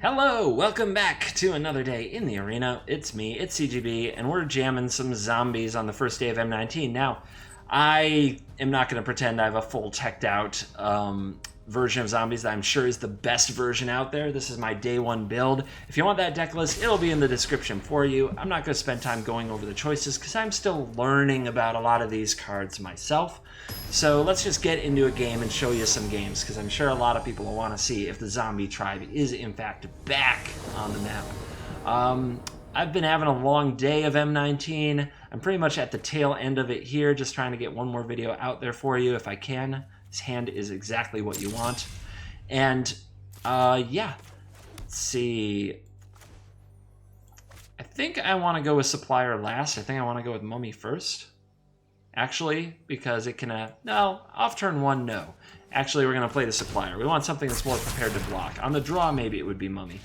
Hello, welcome back to another day in the arena. It's me, it's CGB, and we're jamming some zombies on the first day of M19. Now, I am not going to pretend I have a full teched out version of zombies that I'm sure is the best version out there. This is my day one build. If you want that deck list, it'll be in the description for you. I'm not going to spend time going over the choices because I'm still learning about a lot of these cards myself. So let's just get into a game and show you some games, because I'm sure a lot of people will want to see if the zombie tribe is in fact back on the map. I've been having a long day of M19. I'm pretty much at the tail end of it here, just trying to get one more video out there for you if I can. This hand is exactly what you want. And yeah, let's see. I think I want to go with Supplier last. I think I want to go with Mummy first. Actually, because it can, no, off turn one, no. Actually, we're going to play the Supplier. We want something that's more prepared to block. On the draw, maybe it would be Mummy.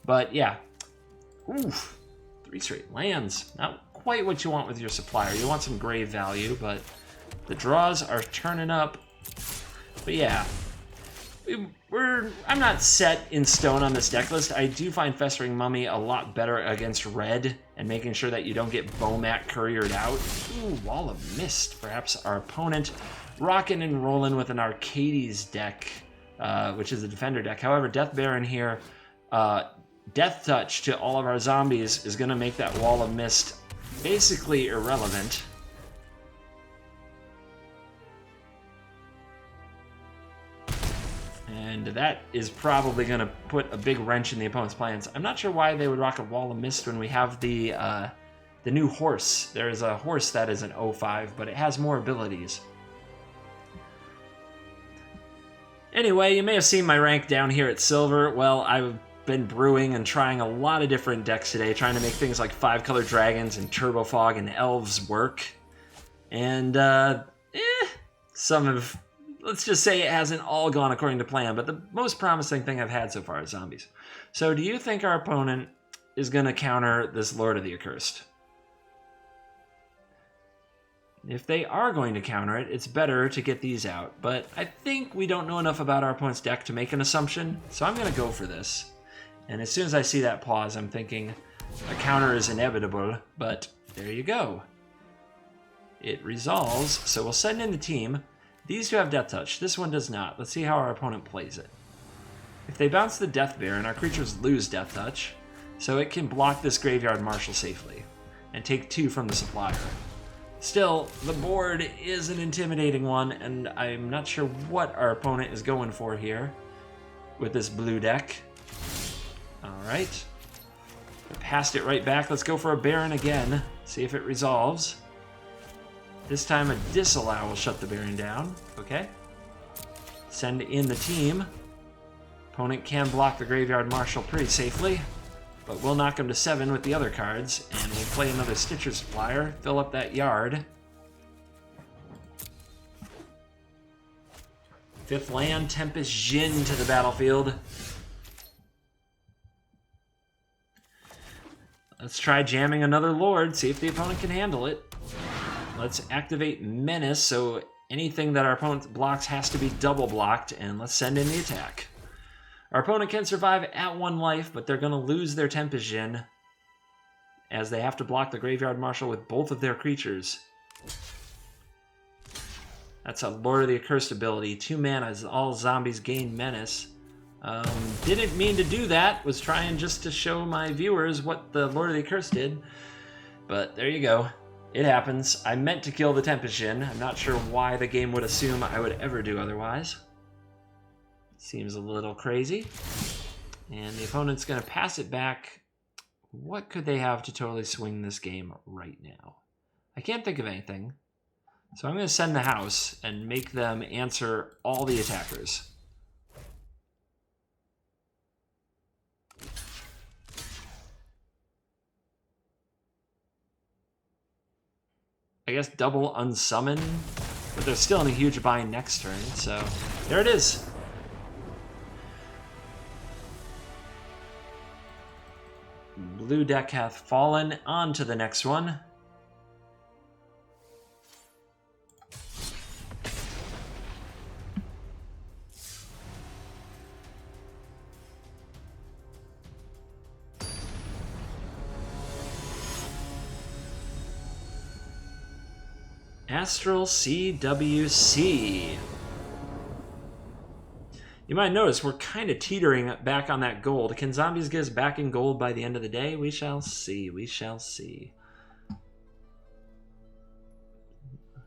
But yeah, oof, 3 straight lands. Not quite what you want with your Supplier. You want some grave value, but the draws are turning up. But yeah, I'm not set in stone on this deck list. I do find Festering Mummy a lot better against red and making sure that you don't get Bomat couriered out. Ooh, Wall of Mist. Perhaps our opponent rocking and rolling with an Arcades deck, which is a defender deck. However, Death Baron here, Death Touch to all of our zombies is going to make that Wall of Mist basically irrelevant. And that is probably going to put a big wrench in the opponent's plans. I'm not sure why they would rock a Wall of Mist when we have the new horse. There is a horse that is an 05, but it has more abilities. Anyway, you may have seen my rank down here at Silver. Well, I've been brewing and trying a lot of different decks today, trying to make things like 5-color dragons and Turbo Fog and Elves work. And, some of... Let's just say it hasn't all gone according to plan, but the most promising thing I've had so far is zombies. So do you think our opponent is going to counter this Lord of the Accursed? If they are going to counter it, it's better to get these out. But I think we don't know enough about our opponent's deck to make an assumption, so I'm going to go for this. And as soon as I see that pause, I'm thinking a counter is inevitable, but there you go. It resolves, so we'll send in the team. These two have Death Touch. This one does not. Let's see how our opponent plays it. If they bounce the Death Baron, our creatures lose Death Touch, so it can block this Graveyard Marshal safely and take 2 from the Supplier. Still, the board is an intimidating one, and I'm not sure what our opponent is going for here with this blue deck. Alright. Passed it right back. Let's go for a Baron again. See if it resolves. This time a Disallow will shut the Baron down. Okay. Send in the team. Opponent can block the Graveyard Marshal pretty safely, but we'll knock him to 7 with the other cards, and we'll play another Stitcher Supplier, fill up that yard. 5th land, Tempest Djinn to the battlefield. Let's try jamming another Lord, see if the opponent can handle it. Let's activate Menace, so anything that our opponent blocks has to be double blocked, and let's send in the attack. Our opponent can survive at 1 life, but they're going to lose their Tempest Djinn, as they have to block the Graveyard Marshal with both of their creatures. That's a Lord of the Accursed ability. 2 mana as all zombies gain Menace. Didn't mean to do that, was trying just to show my viewers what the Lord of the Accursed did, but there you go. It happens. I meant to kill the Tempest Djinn. I'm not sure why the game would assume I would ever do otherwise. Seems a little crazy. And the opponent's going to pass it back. What could they have to totally swing this game right now? I can't think of anything. So I'm going to send the house and make them answer all the attackers. I guess double unsummon, but they're still in a huge bind next turn, so there it is. Blue deck hath fallen. On to the next one. Astral CWC. You might notice we're kind of teetering back on that gold. Can zombies get us back in gold by the end of the day? We shall see. We shall see.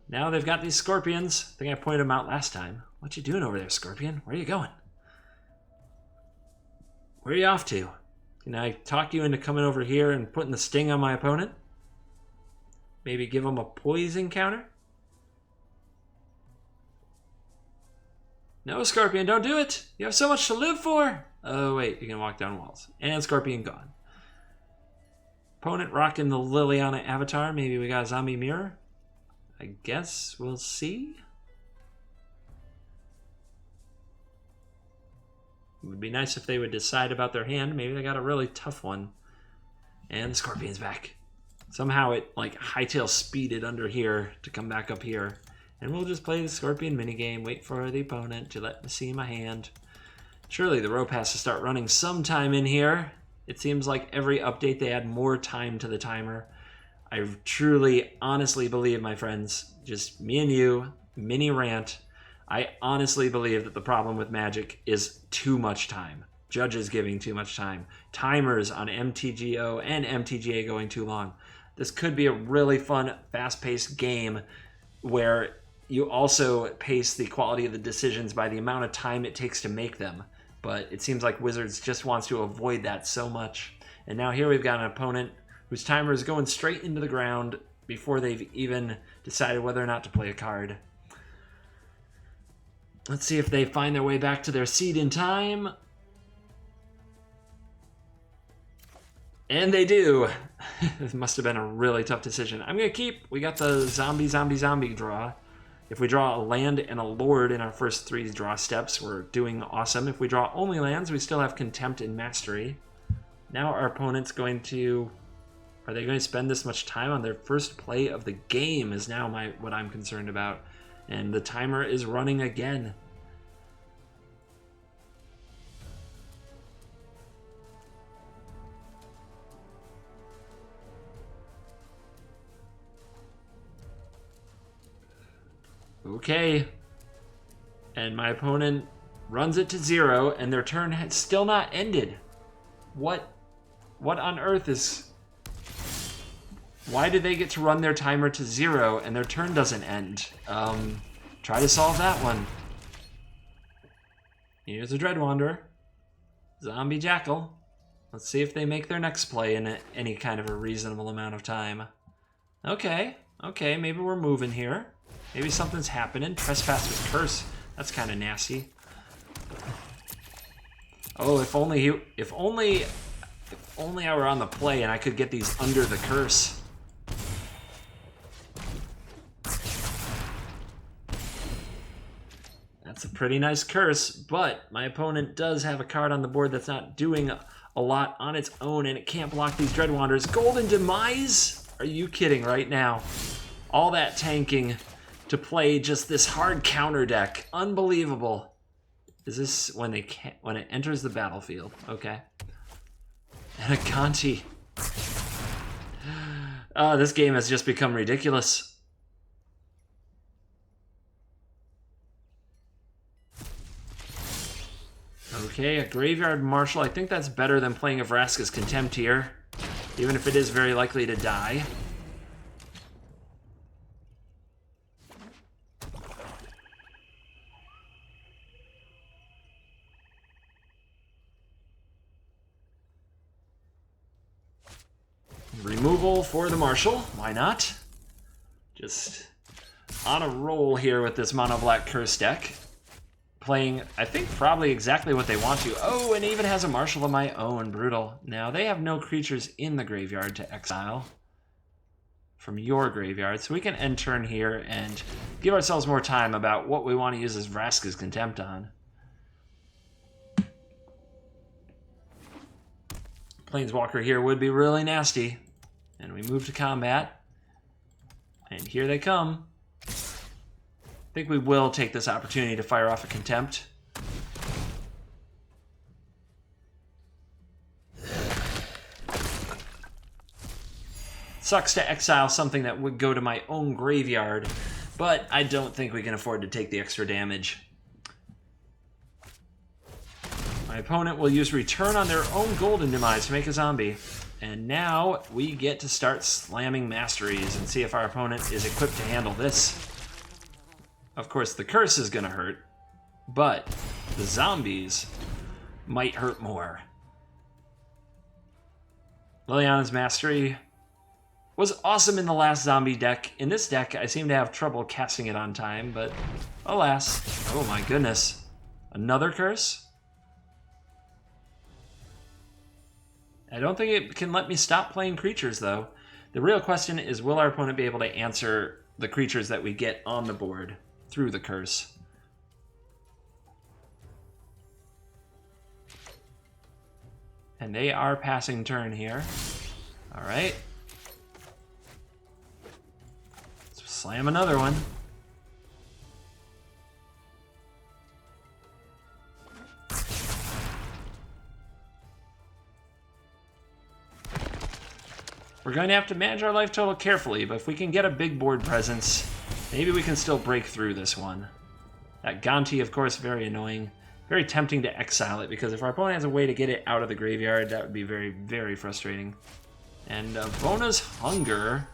Now they've got these scorpions. I think I pointed them out last time. What you doing over there, scorpion? Where are you going? Where are you off to? Can I talk you into coming over here and putting the sting on my opponent? Maybe give him a poison counter? No, Scorpion, don't do it. You have so much to live for. Oh, wait, you can walk down walls. And Scorpion gone. Opponent rocking the Liliana avatar. Maybe we got a zombie mirror. I guess we'll see. It would be nice if they would decide about their hand. Maybe they got a really tough one. And the Scorpion's back. Somehow it, like, hightail speeded under here to come back up here. And we'll just play the Scorpion minigame, wait for the opponent to let me see my hand. Surely the rope has to start running sometime in here. It seems like every update they add more time to the timer. I truly, honestly believe, my friends, just me and you, mini rant, I honestly believe that the problem with Magic is too much time. Judges giving too much time. Timers on MTGO and MTGA going too long. This could be a really fun, fast-paced game where you also pace the quality of the decisions by the amount of time it takes to make them. But it seems like Wizards just wants to avoid that so much. And now here we've got an opponent whose timer is going straight into the ground before they've even decided whether or not to play a card. Let's see if they find their way back to their seat in time. And they do. It must have been a really tough decision. I'm going to keep. We got the zombie draw. If we draw a land and a lord in our first 3 draw steps, we're doing awesome. If we draw only lands, we still have Contempt and Mastery. Now our opponent's going to... Are they going to spend this much time on their first play of the game is now what I'm concerned about. And the timer is running again. Okay, and my opponent runs it to 0, and their turn has still not ended. What on earth is... Why did they get to run their timer to 0 and their turn doesn't end? Try to solve that one. Here's a Dread Wanderer. Zombie Jackal. Let's see if they make their next play in any kind of a reasonable amount of time. Okay, maybe we're moving here. Maybe something's happening. Trespass with Curse. That's kind of nasty. Oh, if only I were on the play and I could get these under the curse. That's a pretty nice curse, but my opponent does have a card on the board that's not doing a lot on its own, and it can't block these Dread Wanderers. Golden Demise? Are you kidding right now? All that tanking to play just this hard counter deck. Unbelievable. Is this when it enters the battlefield? Okay. And a Conti. Oh, this game has just become ridiculous. Okay, a Graveyard Marshal. I think that's better than playing a Vraska's Contempt here, even if it is very likely to die. Removal for the Marshal. Why not? Just on a roll here with this mono black curse deck. Playing, I think, probably exactly what they want to. Oh, and even has a Marshal of my own. Brutal. Now, they have no creatures in the graveyard to exile from your graveyard, so we can end turn here and give ourselves more time about what we want to use as Vraska's Contempt on. Planeswalker here would be really nasty. And we move to combat. And here they come. I think we will take this opportunity to fire off a Contempt. Sucks to exile something that would go to my own graveyard but I don't think we can afford to take the extra damage. My opponent will use Return on their own Golden Demise to make a zombie. And now we get to start slamming masteries and see if our opponent is equipped to handle this. Of course, the curse is going to hurt, but the zombies might hurt more. Liliana's mastery was awesome in the last zombie deck. In this deck, I seem to have trouble casting it on time, but alas. Oh my goodness. Another curse? I don't think it can let me stop playing creatures, though. The real question is, will our opponent be able to answer the creatures that we get on the board through the curse? And they are passing turn here. All right. Let's slam another one. We're going to have to manage our life total carefully, but if we can get a big board presence, maybe we can still break through this one. That Gonti, of course, very annoying. Very tempting to exile it, because if our opponent has a way to get it out of the graveyard, that would be very, very frustrating. And Bona's Hunger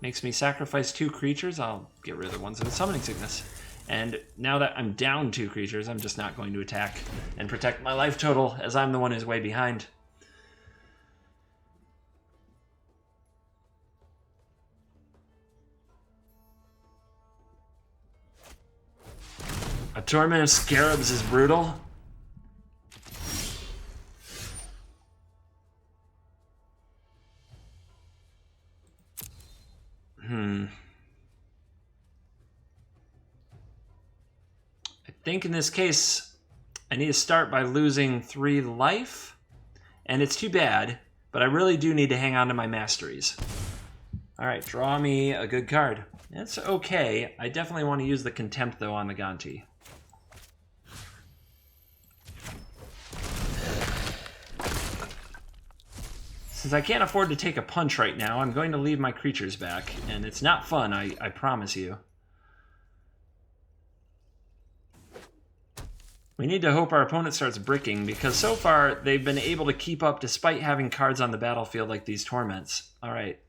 makes me sacrifice 2 creatures. I'll get rid of the ones with Summoning Sickness. And now that I'm down 2 creatures, I'm just not going to attack and protect my life total, as I'm the one who's way behind. A Torment of Scarabs is brutal. I think in this case, I need to start by losing 3 life. And it's too bad, but I really do need to hang on to my masteries. Alright, draw me a good card. It's okay. I definitely want to use the Contempt, though, on the Gonti. Since I can't afford to take a punch right now, I'm going to leave my creatures back, and it's not fun, I promise you. We need to hope our opponent starts bricking, because so far they've been able to keep up despite having cards on the battlefield like these Torments. Alright,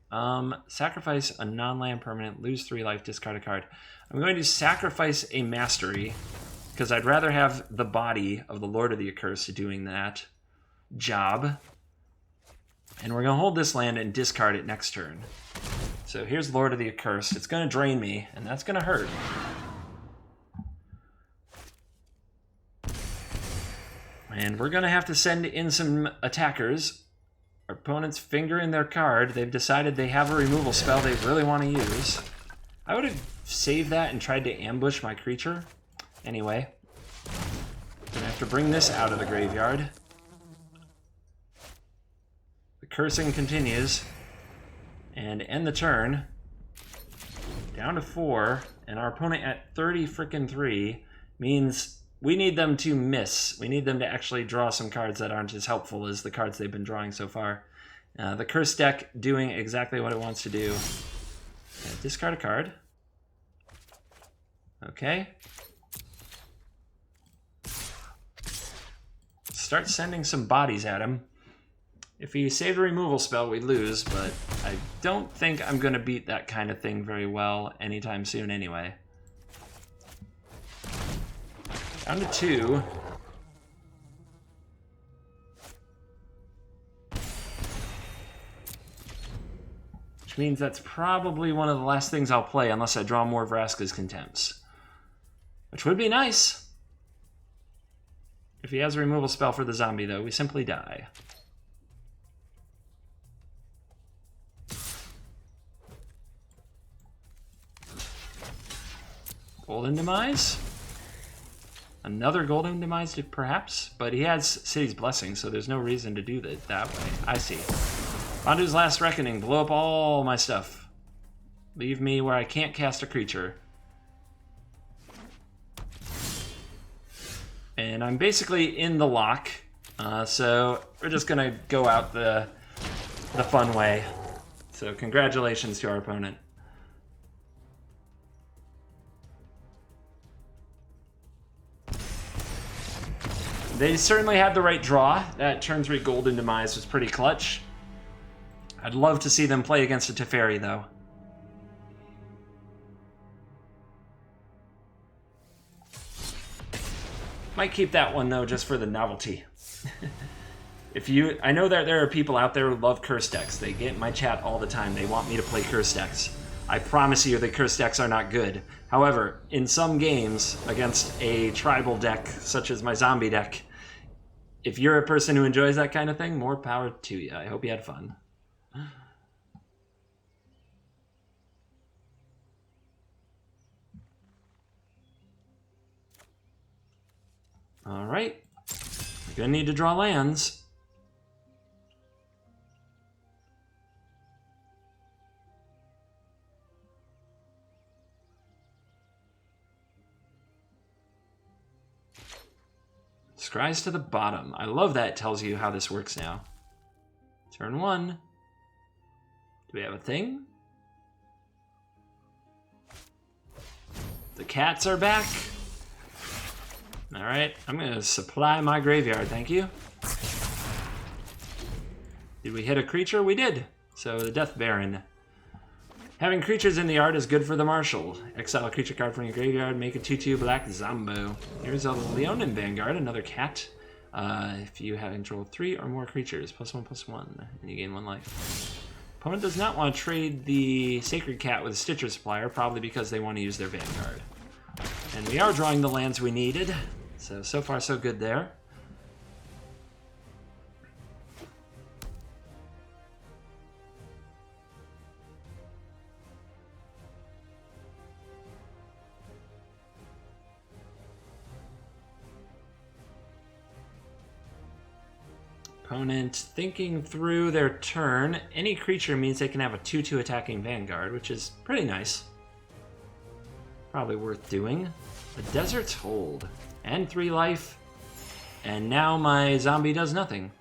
sacrifice a non-land permanent, lose 3 life, discard a card. I'm going to sacrifice a mastery, because I'd rather have the body of the Lord of the Accursed doing that job. And we're going to hold this land and discard it next turn. So here's Lord of the Accursed. It's going to drain me, and that's going to hurt. And we're going to have to send in some attackers. Our opponent's fingering their card. They've decided they have a removal spell they really want to use. I would have saved that and tried to ambush my creature. Anyway, I'm going to have to bring this out of the graveyard. Cursing continues, and end the turn. Down to 4, and our opponent at 3 means we need them to miss. We need them to actually draw some cards that aren't as helpful as the cards they've been drawing so far. The curse deck doing exactly what it wants to do. Discard a card. Okay. Start sending some bodies at him. If he saved a removal spell, we lose, but I don't think I'm going to beat that kind of thing very well anytime soon anyway. Down to 2. Which means that's probably one of the last things I'll play unless I draw more Vraska's Contempts. Which would be nice. If he has a removal spell for the zombie, though, we simply die. Golden Demise? Another Golden Demise, perhaps? But he has City's Blessing, so there's no reason to do that way. I see. Bandu's Last Reckoning. Blow up all my stuff. Leave me where I can't cast a creature. And I'm basically in the lock, so we're just going to go out the fun way. So congratulations to our opponent. They certainly had the right draw. That turn 3 Golden Demise was pretty clutch. I'd love to see them play against a Teferi, though. Might keep that one, though, just for the novelty. I know that there are people out there who love curse decks. They get in my chat all the time. They want me to play curse decks. I promise you the curse decks are not good. However, in some games, against a tribal deck, such as my zombie deck, if you're a person who enjoys that kind of thing, more power to you. I hope you had fun. All right. We're going to need to draw lands. Scries to the bottom. I love that it tells you how this works now. Turn 1. Do we have a thing? The cats are back. Alright, I'm going to supply my graveyard, thank you. Did we hit a creature? We did. So the Death Baron. Having creatures in the yard is good for the Marshal. Exile a creature card from your graveyard, make a 2/2 black Zombo. Here's a Leonin Vanguard, another cat. If you have controlled 3 or more creatures, +1/+1, and you gain 1 life. Opponent does not want to trade the Sacred Cat with a Stitcher Supplier, probably because they want to use their Vanguard. And we are drawing the lands we needed, so far so good there. Opponent thinking through their turn. Any creature means they can have a 2/2 attacking Vanguard, which is pretty nice. Probably worth doing. A Desert's Hold. And 3 life. And now my zombie does nothing.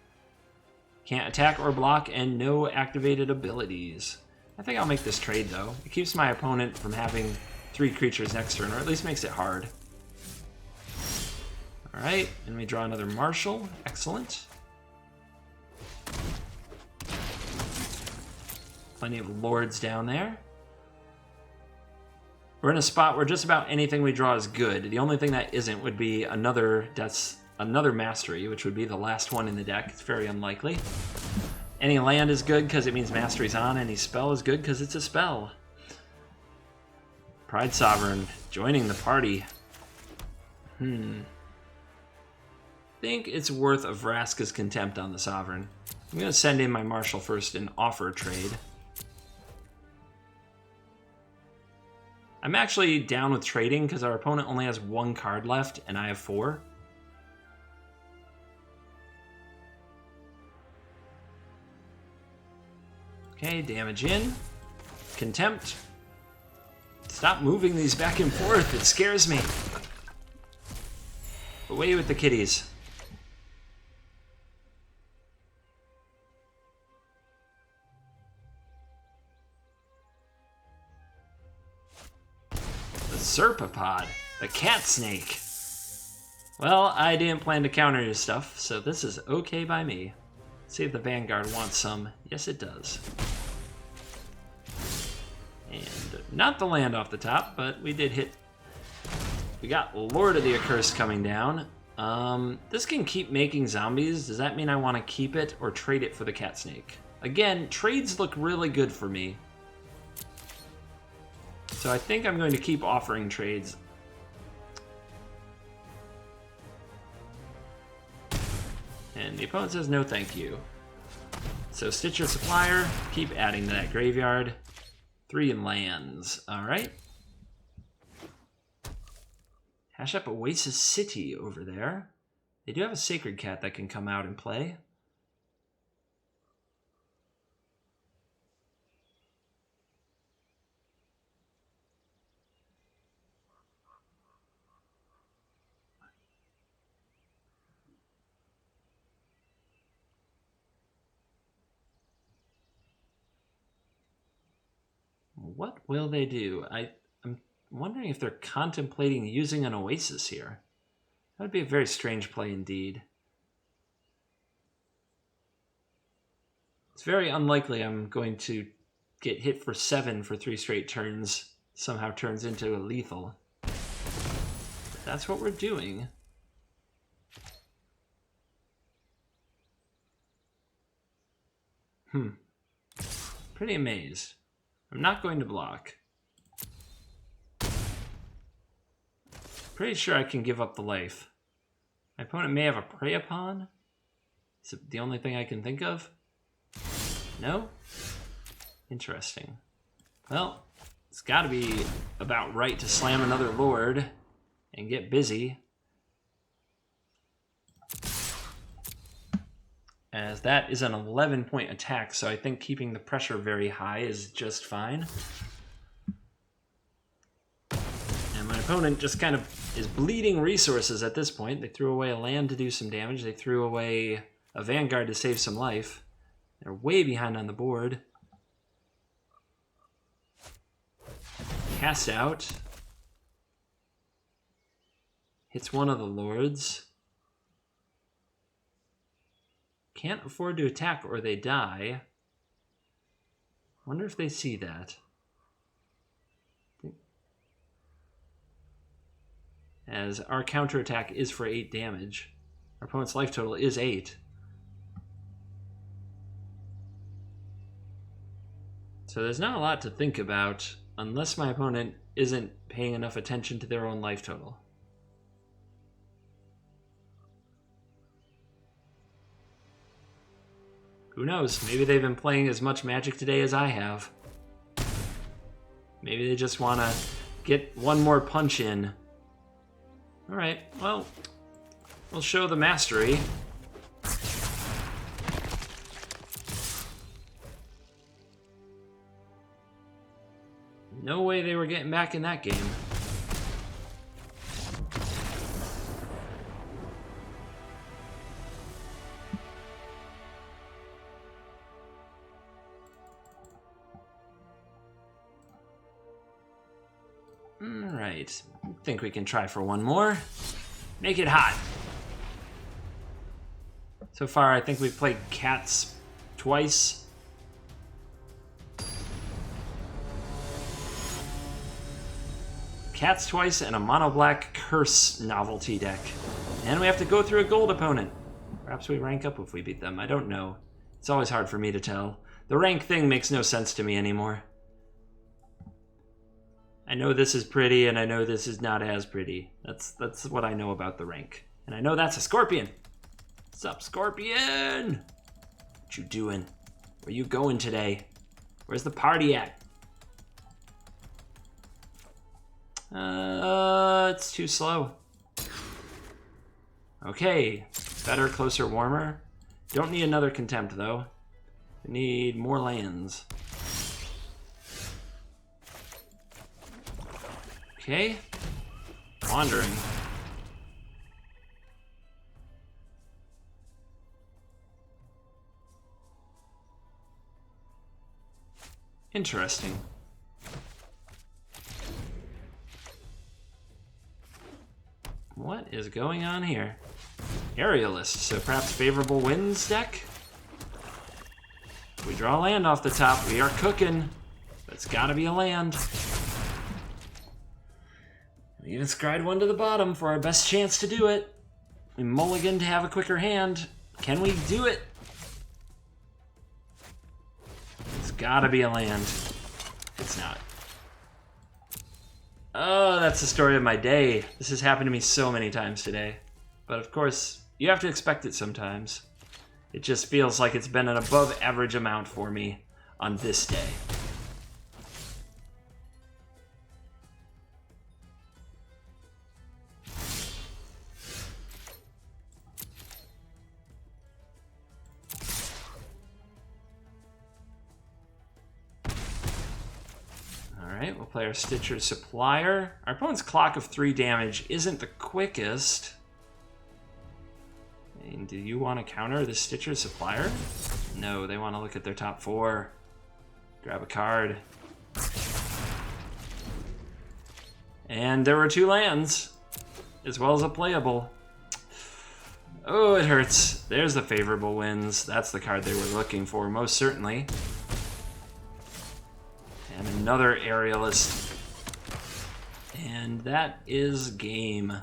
Can't attack or block, and no activated abilities. I think I'll make this trade, though. It keeps my opponent from having 3 creatures next turn, or at least makes it hard. Alright, and we draw another Marshal. Excellent. Plenty of Lords down there. We're in a spot where just about anything we draw is good. The only thing that isn't would be another Mastery, which would be the last one in the deck. It's very unlikely. Any land is good because it means Mastery's on. Any spell is good because it's a spell. Pride Sovereign joining the party. I think it's worth a Vraska's Contempt on the Sovereign. I'm going to send in my Marshal first and offer a trade. I'm actually down with trading because our opponent only has 1 card left and I have 4. Okay, damage in. Contempt. Stop moving these back and forth, it scares me. Away with the kitties. Serpapod, the cat snake. Well, I didn't plan to counter your stuff, so this is okay by me. Let's see if the Vanguard wants some. Yes, it does. And not the land off the top, but we did hit. We got Lord of the Accursed coming down. This can keep making zombies. Does that mean I want to keep it or trade it for the cat snake? Again, trades look really good for me. So I think I'm going to keep offering trades. And the opponent says no thank you. So Stitcher Supplier, keep adding to that graveyard. 3 lands, alright. Hash up Oasis City over there. They do have a Sacred Cat that can come out and play. What will they do? I'm wondering if they're contemplating using an Oasis here. That would be a very strange play indeed. It's very unlikely I'm going to get hit for 7 for 3 straight turns. Somehow turns into a lethal. But that's what we're doing. Pretty amazed. I'm not going to block. Pretty sure I can give up the life. My opponent may have a prey upon. Is it the only thing I can think of? No? Interesting. Well, it's got to be about right to slam another Lord and get busy. As that is an 11-point attack, so I think keeping the pressure very high is just fine. And my opponent just kind of is bleeding resources at this point. They threw away a land to do some damage. They threw away a Vanguard to save some life. They're way behind on the board. Cast out. Hits one of the Lords. Can't afford to attack or they die. Wonder if they see that. As our counterattack is for 8 damage. Our opponent's life total is 8. So there's not a lot to think about unless my opponent isn't paying enough attention to their own life total. Who knows? Maybe they've been playing as much Magic today as I have. Maybe they just want to get one more punch in. Alright, well, we'll show the mastery. No way they were getting back in that game. Alright, I think we can try for one more. Make it hot. So far, I think we've played Cats twice. Cats twice and a mono-black Curse novelty deck. And we have to go through a gold opponent. Perhaps we rank up if we beat them, I don't know. It's always hard for me to tell. The rank thing makes no sense to me anymore. I know this is pretty, and I know this is not as pretty. That's what I know about the rank. And I know that's a Scorpion. What's up, Scorpion? What you doing? Where you going today? Where's the party at? It's too slow. Okay, better, closer, warmer. Don't need another Contempt, though. We need more lands. Okay, wandering. Interesting. What is going on here? Aerialist, so perhaps favorable winds deck? We draw land off the top, we are cooking. It's gotta be a land. We even scryed one to the bottom for our best chance to do it. We mulligan to have a quicker hand. Can we do it? It's gotta be a land. It's not. Oh, that's the story of my day. This has happened to me so many times today. But of course, you have to expect it sometimes. It just feels like it's been an above average amount for me on this day. Alright, we'll play our Stitcher Supplier. Our opponent's clock of 3 damage isn't the quickest. And do you want to counter the Stitcher Supplier? No, they want to look at their top 4. Grab a card. And there were 2 lands, as well as a playable. Oh, it hurts. There's the favorable winds. That's the card they were looking for, most certainly. And another aerialist. And that is game.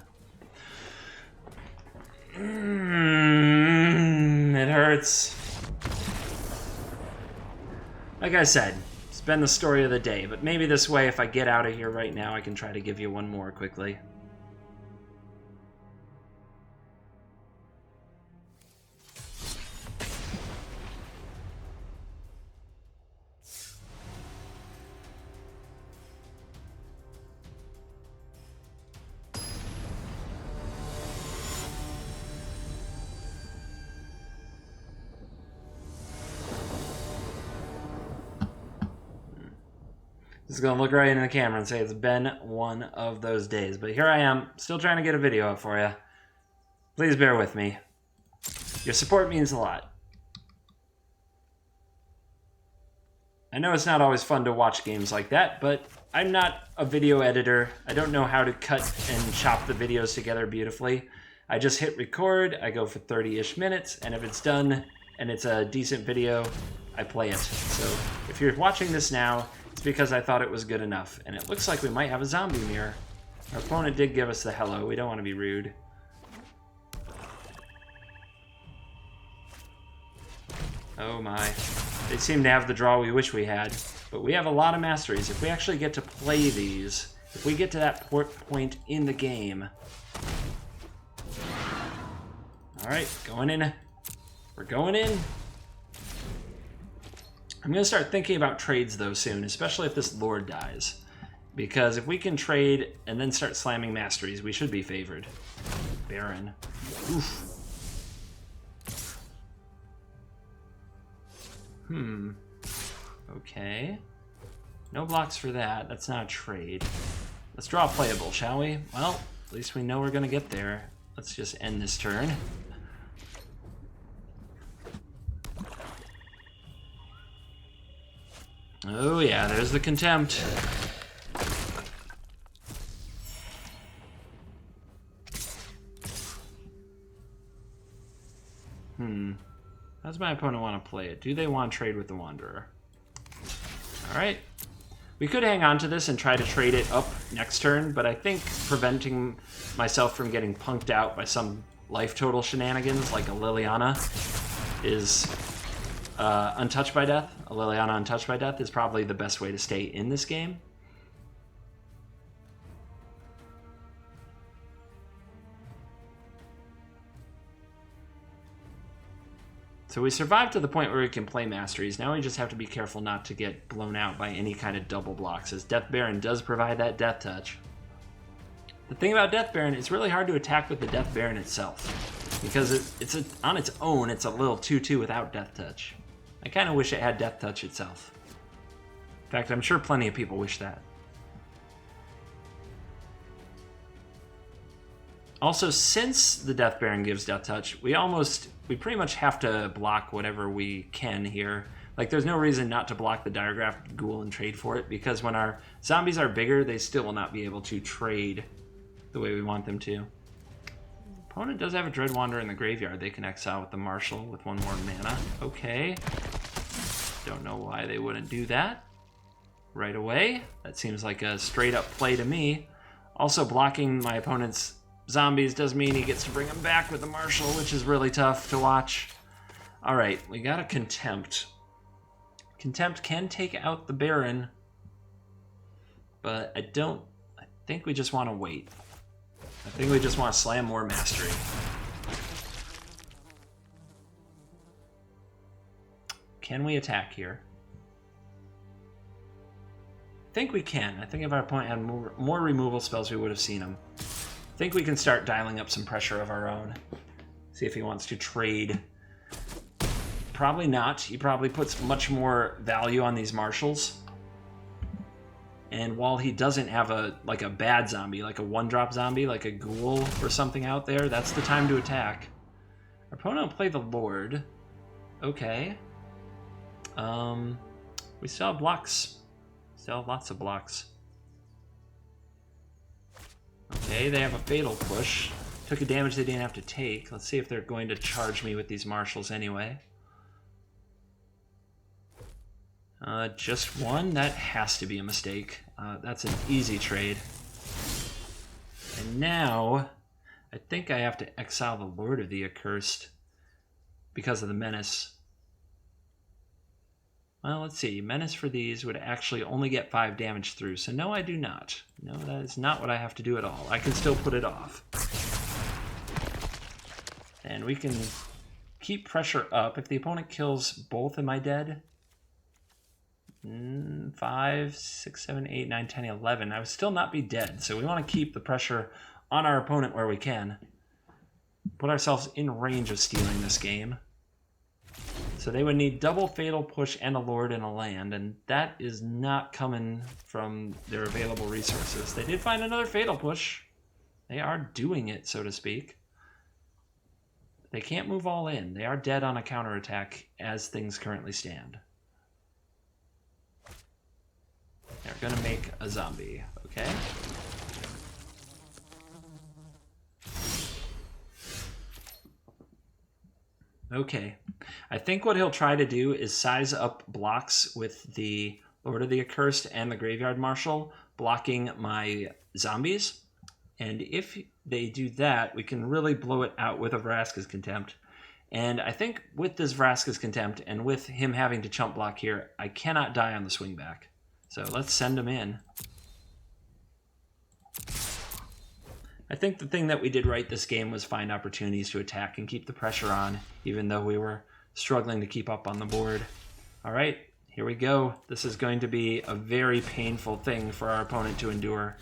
It hurts. Like I said, it's been the story of the day, but maybe this way, if I get out of here right now, I can try to give you one more quickly. Just gonna look right in the camera and say it's been one of those days. But here I am, still trying to get a video up for you. Please bear with me. Your support means a lot. I know it's not always fun to watch games like that, but I'm not a video editor. I don't know how to cut and chop the videos together beautifully. I just hit record, I go for 30-ish minutes, and if it's done and it's a decent video, I play it. So if you're watching this now, it's because I thought it was good enough. And it looks like we might have a zombie mirror. Our opponent did give us the hello. We don't want to be rude. Oh my. They seem to have the draw we wish we had. But we have a lot of masteries. If we actually get to play these, if we get to that point in the game. Alright, going in. We're going in. I'm going to start thinking about trades, though, soon, especially if this Lord dies. Because if we can trade and then start slamming masteries, we should be favored. Baron. Oof. Okay. No blocks for that. That's not a trade. Let's draw a playable, shall we? Well, at least we know we're going to get there. Let's just end this turn. Oh yeah, there's the Contempt. How does my opponent want to play it? Do they want to trade with the Wanderer? Alright. We could hang on to this and try to trade it up next turn, but I think preventing myself from getting punked out by some life total shenanigans like a Liliana is untouched by death. A Liliana untouched by death is probably the best way to stay in this game. So we survived to the point where we can play masteries. Now we just have to be careful not to get blown out by any kind of double blocks, as Death Baron does provide that death touch. The thing about Death Baron, it's really hard to attack with the Death Baron itself, because on its own, it's a little 2-2 without death touch. I kind of wish it had death touch itself. In fact, I'm sure plenty of people wish that. Also, since the Death Baron gives death touch, we pretty much have to block whatever we can here. Like, there's no reason not to block the Diregraf Ghoul and trade for it, because when our zombies are bigger, they still will not be able to trade the way we want them to. Opponent does have a Dread Wanderer in the graveyard. They can exile with the Marshal with 1 more mana. Okay. Don't know why they wouldn't do that right away. That seems like a straight up play to me. Also, blocking my opponent's zombies does mean he gets to bring them back with the Marshal, which is really tough to watch. Alright, we got a Contempt. Contempt can take out the Baron, but I think we just want to wait. I think we just want to slam more mastery. Can we attack here? I think we can. I think if our opponent had more removal spells, we would have seen him. I think we can start dialing up some pressure of our own. See if he wants to trade. Probably not. He probably puts much more value on these Marshals. And while he doesn't have a bad zombie, like a 1-drop zombie, like a Ghoul or something out there, that's the time to attack. Our opponent will play the Lord. Okay. We still have blocks. Still have lots of blocks. Okay, they have a Fatal Push. Took a damage they didn't have to take. Let's see if they're going to charge me with these marshals anyway. Just one? That has to be a mistake. That's an easy trade. And now, I think I have to exile the Lord of the Accursed because of the Menace. Well, let's see. Menace for these would actually only get 5 damage through, so no, I do not. No, that is not what I have to do at all. I can still put it off. And we can keep pressure up. If the opponent kills both, am I dead? 5, 6, 7, 8, 9, 10, 11. I would still not be dead, so we want to keep the pressure on our opponent where we can. Put ourselves in range of stealing this game. So they would need double Fatal Push and a Lord and a land, and that is not coming from their available resources. They did find another Fatal Push. They are doing it, so to speak. They can't move all in. They are dead on a counterattack as things currently stand. They're going to make a zombie, okay? Okay. I think what he'll try to do is size up blocks with the Lord of the Accursed and the Graveyard Marshal, blocking my zombies. And if they do that, we can really blow it out with a Vraska's Contempt. And I think with this Vraska's Contempt and with him having to chump block here, I cannot die on the swing back. So let's send him in. I think the thing that we did right this game was find opportunities to attack and keep the pressure on, even though we were struggling to keep up on the board. All right, here we go. This is going to be a very painful thing for our opponent to endure.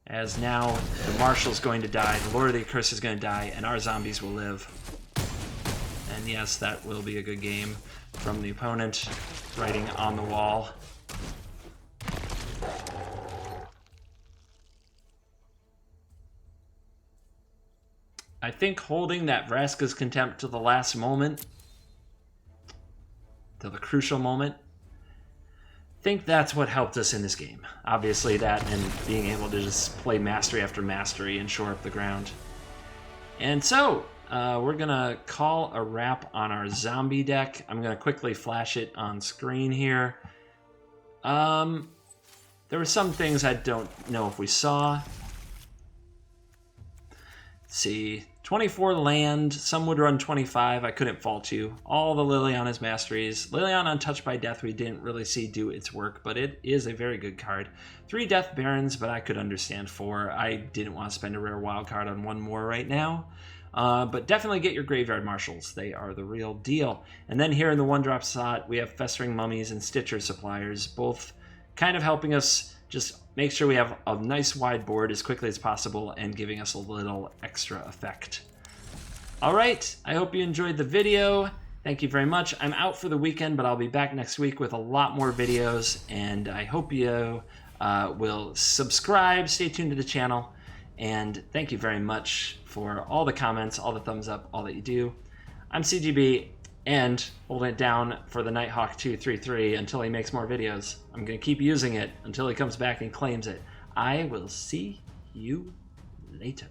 As now the Marshal's going to die, the Lord of the Accursed is going to die, and our zombies will live. And yes, that will be a good game from the opponent, writing on the wall. I think holding that Vraska's Contempt to the last moment, to the crucial moment, I think that's what helped us in this game. Obviously that and being able to just play mastery after mastery and shore up the ground. And so, we're going to call a wrap on our zombie deck. I'm going to quickly flash it on screen here. There were some things I don't know if we saw. Let's see. 24 land, some would run 25, I couldn't fault you. All the Liliana's masteries. Liliana Untouched by Death we didn't really see do its work, but it is a very good card. 3 Death Barons, but I could understand 4. I didn't want to spend a rare wild card on 1 more right now. But definitely get your Graveyard Marshals. They are the real deal. And then here in the 1-drop slot, we have Festering Mummies and Stitcher Suppliers, both kind of helping us just make sure we have a nice wide board as quickly as possible and giving us a little extra effect. All right, I hope you enjoyed the video. Thank you very much. I'm out for the weekend, but I'll be back next week with a lot more videos, and I hope you will subscribe, stay tuned to the channel, and thank you very much for all the comments, all the thumbs up, all that you do. I'm CGB, and holding it down for the Nighthawk 233 until he makes more videos. I'm going to keep using it until he comes back and claims it. I will see you later.